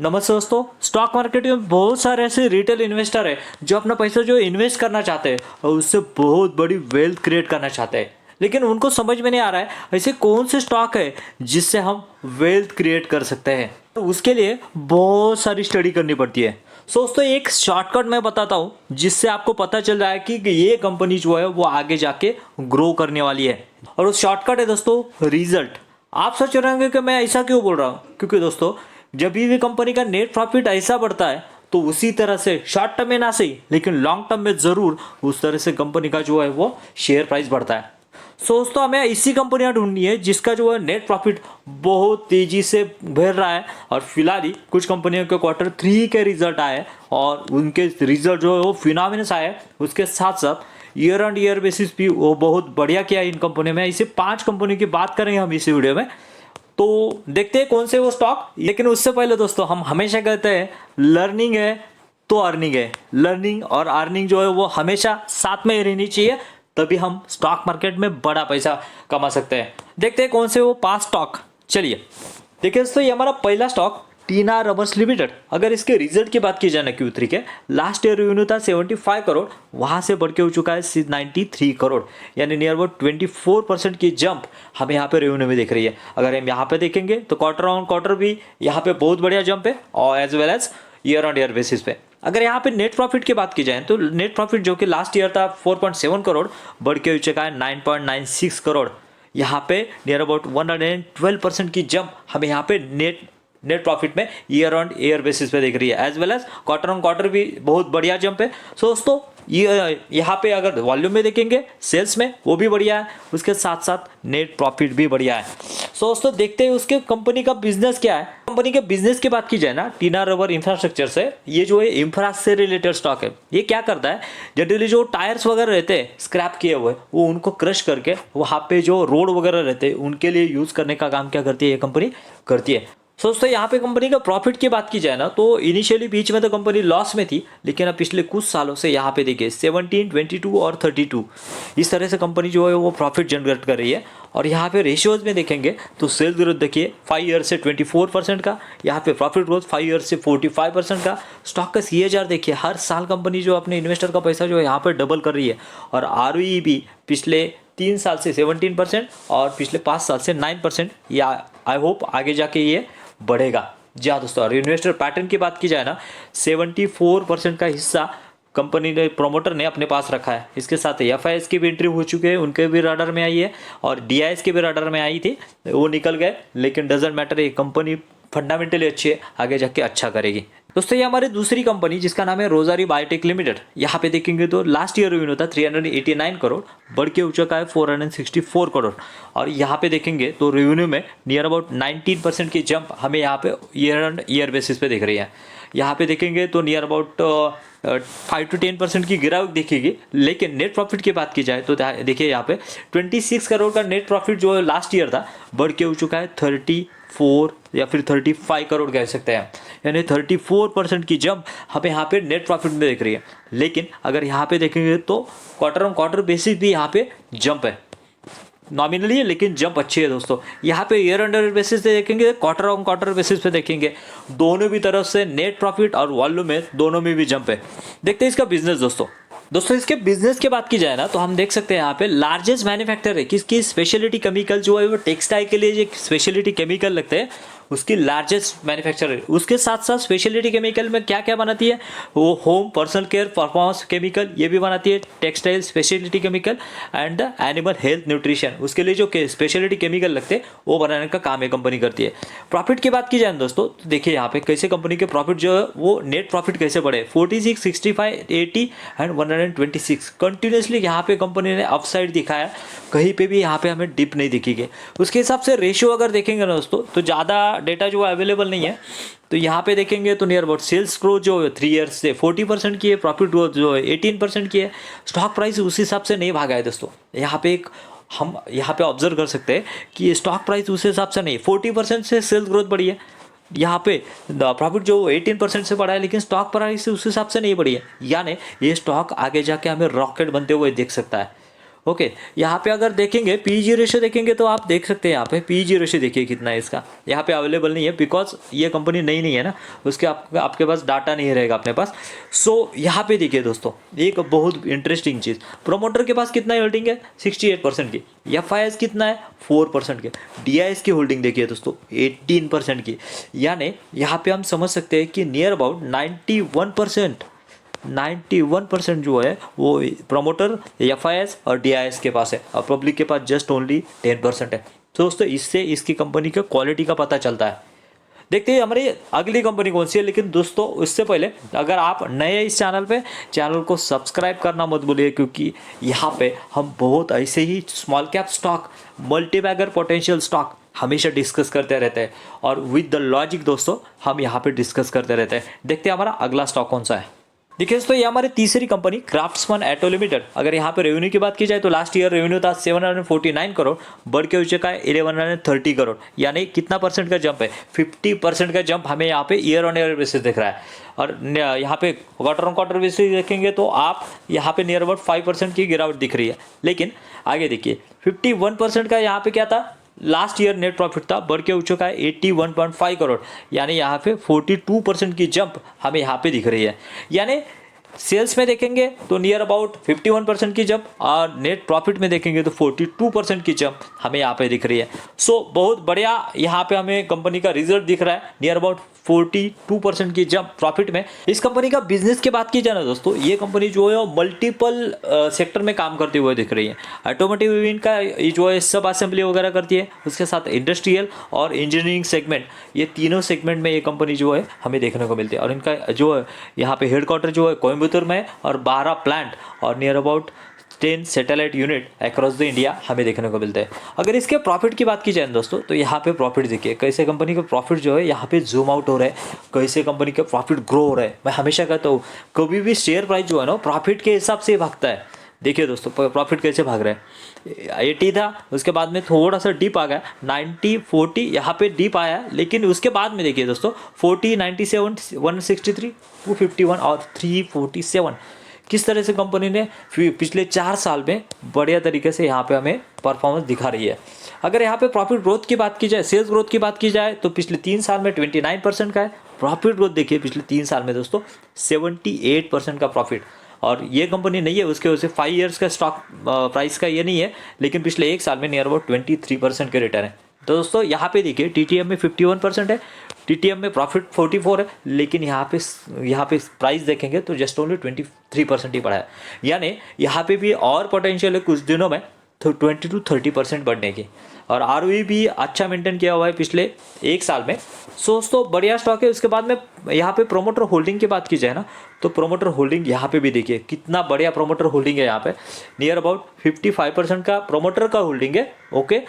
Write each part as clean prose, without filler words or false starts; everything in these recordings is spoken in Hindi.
नमस्ते दोस्तों। स्टॉक मार्केट में बहुत सारे ऐसे रिटेल इन्वेस्टर है जो अपना पैसा जो इन्वेस्ट करना चाहते हैं और उससे बहुत बड़ी वेल्थ क्रिएट करना चाहते हैं, लेकिन उनको समझ में नहीं आ रहा है ऐसे कौन से स्टॉक है जिससे हम वेल्थ क्रिएट कर सकते हैं। तो उसके लिए बहुत सारी स्टडी करनी पड़ती है। दोस्तों एक शॉर्टकट मैं बताता हूँ जिससे आपको पता चल रहा है कि ये कंपनी जो है वो आगे जाके ग्रो करने वाली है, और उस शॉर्टकट है दोस्तों रिजल्ट। आप सोच रहे होंगे कि मैं ऐसा क्यों बोल रहा हूँ, क्योंकि दोस्तों जब भी कंपनी का नेट प्रॉफिट ऐसा बढ़ता है तो उसी तरह से शॉर्ट टर्म में ना सही लेकिन लॉन्ग टर्म में ज़रूर उस तरह से कंपनी का जो है वो शेयर प्राइस बढ़ता है। दोस्तों हमें ऐसी कंपनियां ढूंढनी है जिसका जो है नेट प्रॉफिट बहुत तेजी से बढ़ रहा है, और फिलहाल ही कुछ कंपनियों के Q3 के रिजल्ट आए और उनके रिजल्ट जो है वो फिनोमिनस आए। उसके साथ साथ ईयर ऑन ईयर बेसिस भी वो बहुत बढ़िया किया इन कंपनियों में। इसे 5 कंपनियों की बात करेंगे हम इस वीडियो में, तो देखते हैं कौन से वो स्टॉक। लेकिन उससे पहले दोस्तों हम हमेशा कहते हैं लर्निंग है तो अर्निंग है। लर्निंग और अर्निंग जो है वो हमेशा साथ में ही रहनी चाहिए, तभी हम स्टॉक मार्केट में बड़ा पैसा कमा सकते हैं। देखते हैं कौन से वो 5 स्टॉक। चलिए देखिए दोस्तों, ये हमारा पहला स्टॉक टीना रबर्स लिमिटेड। अगर इसके रिजल्ट की बात की जाए ना Q3 के, लास्ट ईयर रेवेन्यू था 75 करोड़, वहां से बढ़ के हो चुका है 93 करोड़, यानी नियर अबाउट 24% की जंप हमें यहाँ पे रेवेन्यू में दिख रही है। अगर हम यहाँ पे देखेंगे तो क्वार्टर ऑन क्वार्टर भी यहाँ पे बहुत बढ़िया जंप है, और as well as year on year basis पे। अगर यहाँ पे नेट प्रॉफिट की बात की जाए तो नेट प्रॉफिट जो कि लास्ट ईयर था 4.7 करोड़, बढ़ के हो चुका है 9.96 करोड़। यहाँ पे नियर अबाउट 112% की जंप हमें यहाँ पे नेट प्रॉफिट में ईयर ऑन ईयर बेसिस पे देख रही है। As well as quarter on quarter भी बहुत बढ़िया जंप है। दोस्तों ये यहाँ पे अगर वॉल्यूम में देखेंगे सेल्स में वो भी बढ़िया है, उसके साथ साथ नेट प्रॉफिट भी बढ़िया है। दोस्तों देखते हैं उसके कंपनी का बिजनेस क्या है। कंपनी के बिजनेस की बात की जाए ना, टीना रबर इंफ्रास्ट्रक्चर से, ये जो है इंफ्रा से रिलेटेड स्टॉक है। ये क्या करता है, जनरली जो टायर्स वगैरह रहते हैं स्क्रैप किए हुए, वो उनको क्रश करके वहाँ पे जो रोड वगैरह रहते हैं उनके लिए यूज करने का काम क्या करती है, ये कंपनी करती है। दोस्तों यहाँ पे कंपनी का प्रॉफिट की बात की जाए ना, तो इनिशियली बीच में तो कंपनी लॉस में थी, लेकिन अब पिछले कुछ सालों से यहाँ पे देखिए 17, 22 और 32 इस तरह से कंपनी जो है वो प्रॉफिट जनरेट कर रही है। और यहाँ पे रेशियोज में देखेंगे तो सेल्स ग्रोथ देखिए 5 ईयर से 24% का, यहाँ पे प्रॉफिट ग्रोथ 5 ईयर से 45% का। स्टॉक का CAGR देखिए, हर साल कंपनी जो अपने इन्वेस्टर का पैसा जो है यहाँ पर डबल कर रही है, और ROE भी पिछले 3 साल से 17% और पिछले 5 साल से 9%, या आई होप आगे जाके ये बढ़ेगा। जी हाँ दोस्तों, और इन्वेस्टर पैटर्न की बात की जाए ना, 74% का हिस्सा कंपनी ने प्रोमोटर ने अपने पास रखा है। इसके साथ FIS की भी एंट्री हो चुके हैं, उनके भी राडार में आई है, और DIS के भी राडार में आई थी, वो निकल गए, लेकिन डजेंट मैटर, ये कंपनी फंडामेंटली अच्छी है, आगे जाके अच्छा करेगी। दोस्तों ये हमारी दूसरी कंपनी जिसका नाम है रोजारी बायोटेक लिमिटेड। यहाँ पे देखेंगे तो लास्ट ईयर रेवेन्यू था 389 करोड़, बढ़ के हो चुका है 464 करोड़। और यहाँ पे देखेंगे तो रेवेन्यू में नियर अबाउट 19% की जंप हमें यहाँ पे ईयर ऑन ईयर बेसिस पे दिख रही है। यहाँ पे देखेंगे तो नियर अबाउट 5 to 10% की गिरावट दिखेगी। लेकिन नेट प्रॉफिट की बात की जाए तो देखिए यहाँ पे 26 करोड़ का नेट प्रॉफिट जो लास्ट ईयर था, बढ़ के हो चुका है 34 या फिर 35 करोड़ कह सकते हैं, यानी 34% की जंप हमें यहाँ पे नेट प्रॉफिट में दिख रही है। लेकिन अगर यहाँ पे देखेंगे तो क्वार्टर ऑन क्वार्टर बेसिस भी यहाँ पे जंप है, नॉमिनली है लेकिन जंप अच्छी है। दोस्तों यहाँ पे ईयर ऑन ईयर बेसिस पे देखेंगे, क्वार्टर ऑन क्वार्टर बेसिस पे देखेंगे, दोनों भी तरफ से नेट प्रॉफिट और वॉल्यूम में दोनों में भी जंप है। देखते हैं इसका बिजनेस। दोस्तों इसके बिजनेस की बात की जाए ना, तो हम देख सकते हैं यहाँ पे लार्जेस्ट मैन्युफैक्चर है किसकी, स्पेशलिटी केमिकल जो है वो टेक्सटाइल के लिए जो स्पेशलिटी केमिकल लगते हैं उसकी लार्जेस्ट मैन्युफैक्चर है। उसके साथ साथ स्पेशलिटी केमिकल में क्या क्या बनाती है, वो home personal care performance chemical ये भी बनाती है, textile speciality chemical and animal health nutrition, उसके लिए जो स्पेशलिटी केमिकल लगते हैं वो बनाने का काम है कंपनी करती है। प्रॉफिट की बात की जाए दोस्तों तो देखिए यहाँ पे कैसे कंपनी के प्रॉफिट जो है वो नेट प्रॉफिट कैसे बढ़े, 46, 65, 80 एंड 126 कंटिन्यूसली यहाँ पे कंपनी ने अपसाइड दिखाया, कहीं पे भी यहाँ पे हमें डिप नहीं दिखेगी। उसके हिसाब से रेशियो अगर देखेंगे ना दोस्तों तो ज़्यादा डेटा जो अवेलेबल नहीं है, तो यहाँ पे देखेंगे तो नियर अबाउट सेल्स ग्रोथ जो 3 ईयर्स से 40% की है, प्रॉफिट ग्रोथ जो है 18% की है, स्टॉक प्राइस उस हिसाब से नहीं भागा है। दोस्तों यहाँ पे हम यहाँ पे ऑब्जर्व कर सकते हैं कि स्टॉक प्राइस उस हिसाब से नहीं, 40% से सेल्स ग्रोथ बढ़ी है, यहाँ पे प्रॉफिट जो 18% से बढ़ा है, लेकिन स्टॉक प्राइस उस हिसाब से नहीं बढ़ी है, यानी ये स्टॉक आगे जाके हमें रॉकेट बनते हुए देख सकता है। ओके, यहाँ पे अगर देखेंगे पीजी रेशियो देखेंगे तो आप देख सकते हैं यहाँ पे पीजी रेशियो देखिए कितना है इसका। यहाँ पे अवेलेबल नहीं है बिकॉज ये कंपनी नई नहीं है ना, उसके आपके पास डाटा नहीं रहेगा अपने पास। सो यहाँ पे देखिए दोस्तों एक बहुत इंटरेस्टिंग चीज़, प्रोमोटर के पास कितना होल्डिंग है 68% की, एफ कितना है 4% के, डी की होल्डिंग देखिए दोस्तों 18% की। यानी यहाँ पे हम समझ सकते हैं कि नियर अबाउट 91% जो है वो प्रमोटर एफ और डी के पास है और पब्लिक के पास जस्ट ओनली 10% है। तो दोस्तों इससे इसकी कंपनी के क्वालिटी का पता चलता है। देखते हैं हमारी अगली कंपनी कौन सी है। लेकिन दोस्तों उससे पहले अगर आप नए हैं इस चैनल पे, चैनल को सब्सक्राइब करना मत भूलिए, क्योंकि यहाँ पे हम बहुत ऐसे ही small cap stock, multibagger potential stock हमेशा डिस्कस करते रहते हैं और विद द लॉजिक दोस्तों हम यहाँ पे डिस्कस करते रहते हैं। देखते हैं हमारा अगला स्टॉक कौन सा है। देखिए दोस्तों ये हमारी तीसरी कंपनी क्राफ्ट्समैन ऑटो लिमिटेड। अगर यहाँ पे रेवेन्यू की बात की जाए तो लास्ट ईयर रेवेन्यू था 749 करोड़, बढ़ के हो चुका है 1130 करोड़, यानी कितना परसेंट का जंप है 50% का जंप हमें यहाँ पे ईयर ऑन ईयर बेसिस दिख रहा है। और यहाँ पे क्वार्टर ऑन क्वार्टर बेसिस देखेंगे तो आप यहाँ पे नियर अबाउट 5% की गिरावट दिख रही है। लेकिन आगे देखिए 51% का यहाँ पे क्या था, लास्ट ईयर नेट प्रॉफिट था, बढ़ के हो चुका है 81.5 करोड़, यानी यहाँ पे 42% की जंप हमें यहाँ पे दिख रही है। यानी सेल्स में देखेंगे तो नियर अबाउट 51% की जंप और नेट प्रॉफिट में देखेंगे तो 42% की जंप हमें यहाँ पे दिख रही है। सो बहुत बढ़िया यहाँ पे हमें कंपनी का रिजल्ट दिख रहा है, नियर अबाउट 42% की जंप प्रॉफिट में। इस कंपनी का बिजनेस की बात की जाए ना दोस्तों, ये कंपनी जो है मल्टीपल सेक्टर में काम करते हुए दिख रही है। ऑटोमोटिव इनका जो है सब असेंबली वगैरह करती है, उसके साथ इंडस्ट्रियल और इंजीनियरिंग सेगमेंट, ये तीनों सेगमेंट में ये कंपनी जो है हमें देखने को मिलती है। और इनका जो है यहाँ पे हेडक्वार्टर जो है कोयम्बतूर में और 12 प्लांट और near about 10 satellite unit across the India हमें देखने को मिलते हैं। अगर इसके प्रॉफिट की बात की जाए दोस्तों तो यहाँ पे प्रॉफिट देखिए कैसे कंपनी का प्रॉफिट जो है यहाँ पे जूम आउट हो रहा है, कैसे कंपनी का प्रॉफिट ग्रो हो रहा है। मैं हमेशा कहता हूँ कभी भी शेयर प्राइस जो है ना प्रॉफिट के हिसाब से भागता है। देखिए दोस्तों प्रॉफिट कैसे भाग रहा है, 80 था, उसके बाद में थोड़ा सा डिप आ गया 90 40, यहाँ पे डिप आया, लेकिन उसके बाद में देखिए दोस्तों 40 97 163 251 और 347 किस तरह से कंपनी ने पिछले 4 साल में बढ़िया तरीके से यहाँ पे हमें परफॉर्मेंस दिखा रही है। अगर यहाँ पे प्रॉफिट ग्रोथ की बात की जाए, सेल्स ग्रोथ की बात की जाए तो पिछले 3 साल में 29% का है प्रॉफिट ग्रोथ। देखिए पिछले 3 साल में दोस्तों 78% का प्रॉफिट। और ये कंपनी नहीं है उसके वजह से 5 ईयर्स का स्टॉक प्राइस का ये नहीं है, लेकिन पिछले 1 साल में नियर अबाउट 23% के रिटर्न है। तो दोस्तों यहाँ पे देखिए टीटीएम में 51% है, टीटीएम में प्रॉफिट 44 है, लेकिन यहाँ पे प्राइस देखेंगे तो जस्ट ओनली 23% ही बढ़ा है। यानी यहाँ पे भी और पोटेंशियल है कुछ दिनों में तो 20 to 30% बढ़ने की। और आरओई भी अच्छा मेंटेन किया हुआ है पिछले 1 साल में। सो दोस्तों बढ़िया स्टॉक है। उसके बाद में यहाँ पे प्रोमोटर होल्डिंग की बात की जाए ना तो प्रोमोटर होल्डिंग यहाँ पे भी देखिए कितना बढ़िया प्रोमोटर होल्डिंग है। यहाँ पे नियर अबाउट 55% का प्रोमोटर का होल्डिंग है। ओके,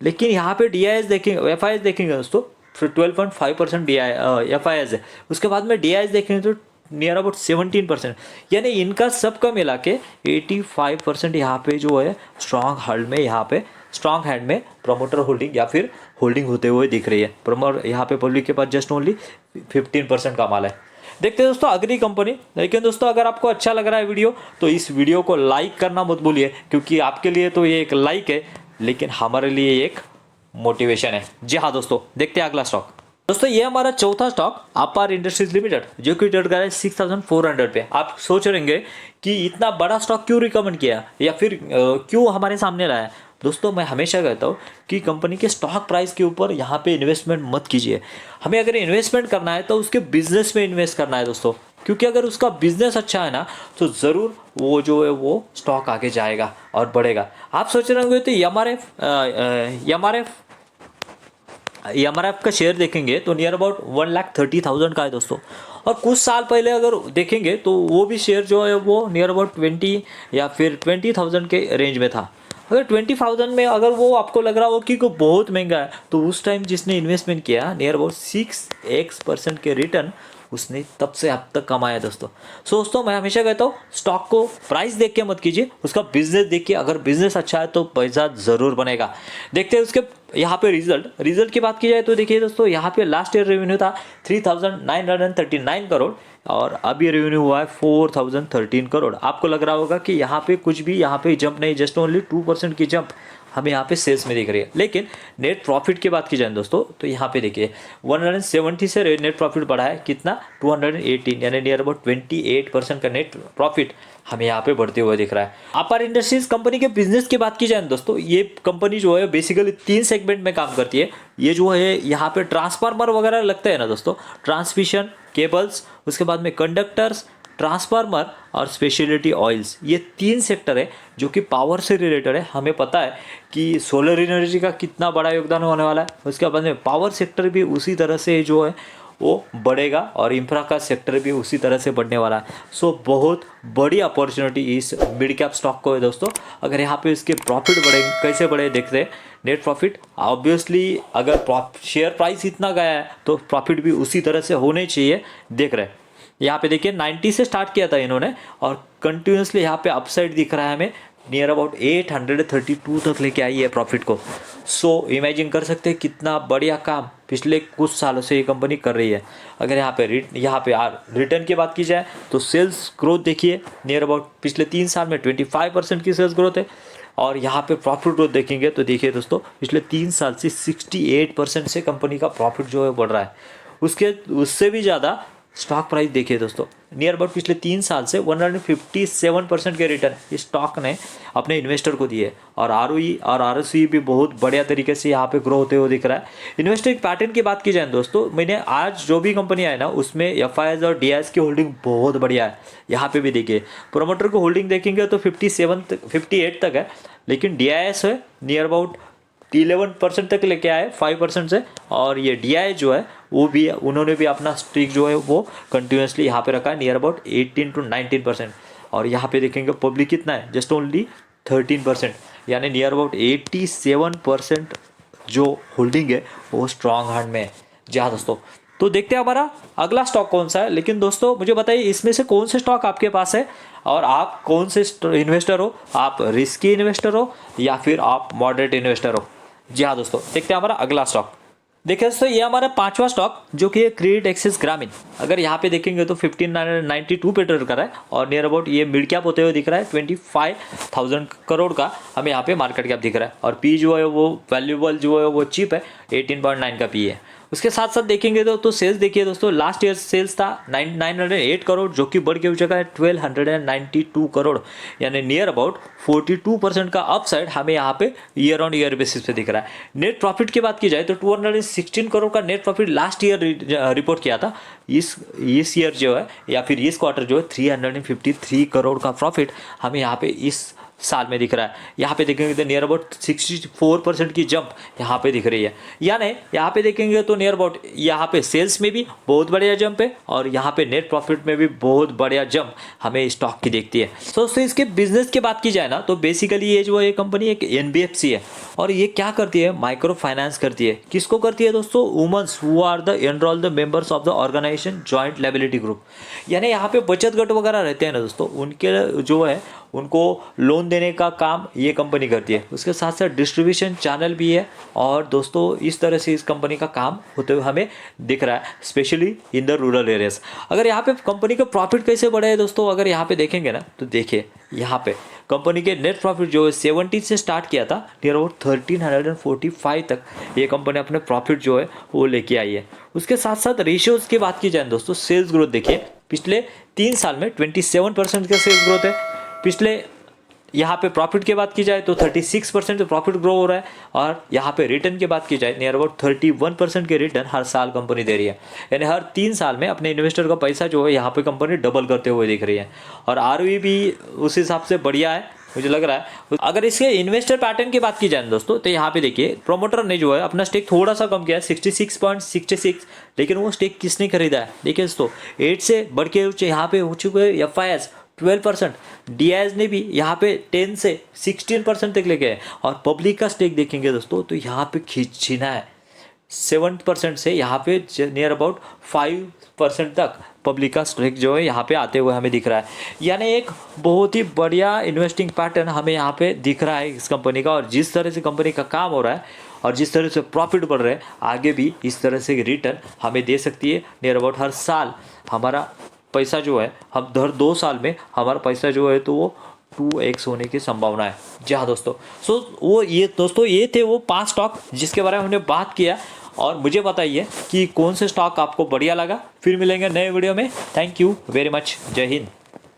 लेकिन यहाँ पे डी देखेंगे, एफ देखेंगे दोस्तों 12.5% एफ है। उसके बाद में डी देखेंगे तो नियर अबाउट 17%, यानी इनका सबका मिला के 85% यहाँ पे जो है स्ट्रॉन्ग हैंड में प्रोमोटर होल्डिंग या फिर होल्डिंग होते हुए दिख रही है। प्रोमोटर यहाँ पे पब्लिक के पास जस्ट ओनली 15% का माल है। देखते हैं दोस्तों अगली कंपनी। लेकिन दोस्तों अगर आपको अच्छा लग रहा है वीडियो तो इस वीडियो को लाइक करना मत भूलिए, क्योंकि आपके लिए तो ये एक लाइक है लेकिन हमारे लिए एक मोटिवेशन है। जी हाँ दोस्तों, देखते हैं अगला स्टॉक। दोस्तों ये हमारा चौथा स्टॉक अपार इंडस्ट्रीज लिमिटेड, जो कि ट्रेड कर रहा है 6400 पे। आप सोच रहेंगे कि इतना बड़ा स्टॉक क्यों रिकमेंड किया या फिर क्यों हमारे सामने लाया। दोस्तों मैं हमेशा कहता हूँ कि कंपनी के स्टॉक प्राइस के ऊपर यहाँ पे इन्वेस्टमेंट मत कीजिए। हमें अगर इन्वेस्टमेंट करना है तो उसके बिजनेस में इन्वेस्ट करना है दोस्तों, क्योंकि अगर उसका बिजनेस अच्छा है ना तो ज़रूर वो जो है वो स्टॉक आगे जाएगा और बढ़ेगा। आप सोच रहे होंगे तो एमआरएफ का शेयर देखेंगे तो नियर अबाउट 1,30,000 का है दोस्तों। और कुछ साल पहले अगर देखेंगे तो वो भी शेयर जो है वो नियर अबाउट 20 या फिर 20,000 के रेंज में था। अगर 20,000 में अगर वो आपको लग रहा हो कि बहुत महंगा है तो उस टाइम जिसने इन्वेस्टमेंट किया नियर अबाउट 6x% के रिटर्न उसने तब से अब तक कमाया दोस्तों। सो दोस्तों मैं हमेशा कहता हूँ स्टॉक को प्राइस देख के मत कीजिए, उसका बिजनेस देखिए। अगर बिजनेस अच्छा है तो पैसा ज़रूर बनेगा। देखते हैं उसके यहाँ पे रिजल्ट की बात की जाए तो देखिए दोस्तों, यहाँ पे लास्ट ईयर रेवेन्यू था 3,939 करोड़ और अब ये रेवेन्यू हुआ है 4,013 करोड़। आपको लग रहा होगा कि यहाँ पे कुछ भी यहाँ पे जंप नहीं, जस्ट ओनली 2% की जंप हमें यहाँ पे सेल्स में दिख रही है। लेकिन नेट प्रॉफिट की बात की जाए दोस्तों तो यहाँ पे देखिए 170 से नेट प्रॉफिट बढ़ा है कितना 218, यानी नियर अबाउट 28% का नेट प्रॉफिट हमें यहाँ पे बढ़ते हुए दिख रहा है। अपार इंडस्ट्रीज कंपनी के बिजनेस की बात की जाए दोस्तों, ये कंपनी जो है बेसिकली 3 सेगमेंट में काम करती है। ये जो है यहाँ पे ट्रांसफार्मर वगैरह लगते हैं ना दोस्तों, ट्रांसमिशन केबल्स, उसके बाद में कंडक्टर्स, ट्रांसफार्मर और स्पेशलिटी ऑयल्स, ये 3 सेक्टर है जो कि पावर से रिलेटेड है। हमें पता है कि सोलर एनर्जी का कितना बड़ा योगदान होने वाला है, उसके बाद में पावर सेक्टर भी उसी तरह से जो है वो बढ़ेगा और इंफ्रा का सेक्टर भी उसी तरह से बढ़ने वाला है। सो बहुत बड़ी अपॉर्चुनिटी इस मिड कैप स्टॉक को है दोस्तों। अगर यहाँ पे इसके प्रॉफिट बढ़े, कैसे बढ़े देखते हैं। नेट प्रॉफिट ऑब्वियसली अगर शेयर प्राइस इतना गया है तो प्रॉफिट भी उसी तरह से होने चाहिए, देख रहे हैं। यहाँ पे देखिए 90 से स्टार्ट किया था इन्होंने और कंटिन्यूसली यहाँ पे अपसाइड दिख रहा है हमें, नियर अबाउट 832 तक लेके आई है प्रॉफिट को। सो इमेजिन कर सकते हैं कितना बढ़िया काम पिछले कुछ सालों से ये कंपनी कर रही है। अगर यहाँ पे रिटर्न की बात की जाए तो सेल्स ग्रोथ देखिए, नियर अबाउट पिछले 3 साल में 25% की सेल्स ग्रोथ है। और यहाँ पे प्रॉफिट ग्रोथ देखेंगे तो देखिए दोस्तों, पिछले 3 साल से 68% से कंपनी का प्रॉफिट जो है बढ़ रहा है। उससे भी ज़्यादा स्टॉक प्राइस देखिए दोस्तों, नियर अबाउट पिछले 3 साल से 157% के रिटर्न इस स्टॉक ने अपने इन्वेस्टर को दिए। और आरओई और आरओसी भी बहुत बढ़िया तरीके से यहाँ पे ग्रो होते हुए दिख रहा है। इन्वेस्टर पैटर्न की बात की जाए दोस्तों, मैंने आज जो भी कंपनी है ना उसमें एफआईएस और डीआईएस की होल्डिंग बहुत बढ़िया है। यहाँ पे भी देखिए प्रोमोटर को होल्डिंग देखेंगे तो 58 तक है, लेकिन डीआईएस है नियर अबाउट 11% तक लेके आए 5% से। और ये डीआई जो है वो भी उन्होंने भी अपना स्ट्रीक जो है वो कंटिन्यूसली यहाँ पे रखा है, नियर अबाउट 18 to 19%। और यहाँ पे देखेंगे पब्लिक कितना है, जस्ट ओनली 13%, यानी नियर अबाउट 87% जो होल्डिंग है वो स्ट्रॉन्ग हैंड में है। जी हाँ दोस्तों, तो देखते हैं हमारा अगला स्टॉक कौन सा है। लेकिन दोस्तों मुझे बताइए इसमें से कौन से स्टॉक आपके पास है और आप कौन से इन्वेस्टर हो, आप रिस्की इन्वेस्टर हो या फिर आप मॉडरेट इन्वेस्टर हो। जी हाँ दोस्तों, देखते हैं हमारा अगला स्टॉक। देखिए दोस्तों ये हमारा 5वां स्टॉक जो कि है क्रेडिट एक्सिस ग्रामीण। अगर यहाँ पे देखेंगे तो 1592 पे ट्रेड कर रहा है और नियर अबाउट ये मिड कैप होते हुए दिख रहा है 25,000 करोड़ का हमें यहाँ पे मार्केट कैप दिख रहा है। और पी जो है वो वैल्यूएबल जो है वो चीप है, 18.9 का पी है। उसके साथ साथ देखेंगे तो सेल्स देखिए दोस्तों, लास्ट ईयर सेल्स था 908 करोड़ जो कि बढ़ के हो चुका है 1292 करोड़, यानी नियर अबाउट 42% का अपसाइड हमें यहाँ पे ईयर ऑन ईयर बेसिस पे दिख रहा है। नेट प्रॉफिट की बात की जाए तो 216 करोड़ का net profit last year report किया था। इस ईयर जो है या फिर इस क्वार्टर जो है 353 करोड़ का प्रॉफिट हमें यहाँ पे इस साल में दिख रहा है। यहाँ पे देखेंगे तो नियर अबाउट 64% की जंप यहाँ पे दिख रही है। यानी यहाँ पे देखेंगे तो नियर अबाउट यहाँ पे सेल्स में भी बहुत बढ़िया जंप है और यहाँ पे नेट प्रॉफिट में भी बहुत बढ़िया जंप हमें स्टॉक की दिखती है। तो दोस्तों इसके बिजनेस की बात की जाए ना तो बेसिकली ये जो है कंपनी एक एनबीएफसी है और ये क्या करती है, माइक्रो फाइनेंस करती है। किसको करती है दोस्तों, women's who are the enrol the members of the organisation joint liability group. यानी यहाँ पे बचत गट वगैरह रहते हैं ना दोस्तों, उनके जो है उनको लोन देने का काम ये कंपनी करती है। उसके साथ साथ डिस्ट्रीब्यूशन चैनल भी है और दोस्तों इस तरह से इस कंपनी का काम होते हुए हमें दिख रहा है, specially in the rural areas. अगर यहाँ पे कंपनी का प्रॉफिट कैसे बढ़ा है दोस्तों, अगर यहाँ पे देखेंगे ना तो देखिए यहाँ पे कंपनी के नेट प्रॉफिट जो है 70 से स्टार्ट किया था, नियर अबाउट 1345 तक ये कंपनी अपने प्रॉफिट जो है वो लेके आई है। उसके साथ साथ रेशियोज की बात की जाए दोस्तों, सेल्स ग्रोथ देखिए पिछले 3 साल में 27% का सेल्स ग्रोथ है। पिछले यहाँ पे प्रॉफिट की बात की जाए तो 36% प्रॉफिट ग्रो हो रहा है। और यहाँ पे रिटर्न की बात की जाए नियर अबाउट 31% के रिटर्न हर साल कंपनी दे रही है, यानी हर 3 साल में अपने इन्वेस्टर का पैसा जो है यहाँ पे कंपनी डबल करते हुए दिख रही है। और आरओई भी उस हिसाब से बढ़िया है मुझे लग रहा है। अगर इसके इन्वेस्टर पैटर्न की बात की जाए दोस्तों तो यहाँ पे देखिए प्रोमोटर ने जो है अपना स्टेक थोड़ा सा कम किया है 66.66, लेकिन वो स्टेक किसने खरीदा है देखिए दोस्तों 8 से बढ़ के यहाँ पे हो चुके हैं एफआईएस 12%, डीआईएस ने भी यहाँ पे 10 से 16% तक लेके है। और पब्लिक का स्टेक देखेंगे दोस्तों तो यहाँ पे खींचना है 7% से यहाँ पे नियर अबाउट 5% तक पब्लिक का स्टेक जो है यहाँ पे आते हुए हमें दिख रहा है। यानी एक बहुत ही बढ़िया इन्वेस्टिंग पैटर्न हमें यहाँ पे दिख रहा है इस कंपनी का, और जिस तरह से कंपनी का काम हो रहा है और जिस तरह से प्रॉफिट बढ़ रहे हैं, आगे भी इस तरह से रिटर्न हमें दे सकती है। नियर अबाउट हर साल हमारा पैसा जो है, हम हर 2 साल में हमारा पैसा जो है तो वो 2x होने की संभावना है। जी हाँ दोस्तों, दोस्तों ये थे वो 5 स्टॉक जिसके बारे में हमने बात किया। और मुझे बताइए कि कौन से स्टॉक आपको बढ़िया लगा। फिर मिलेंगे नए वीडियो में। Thank you very much. जय हिंद।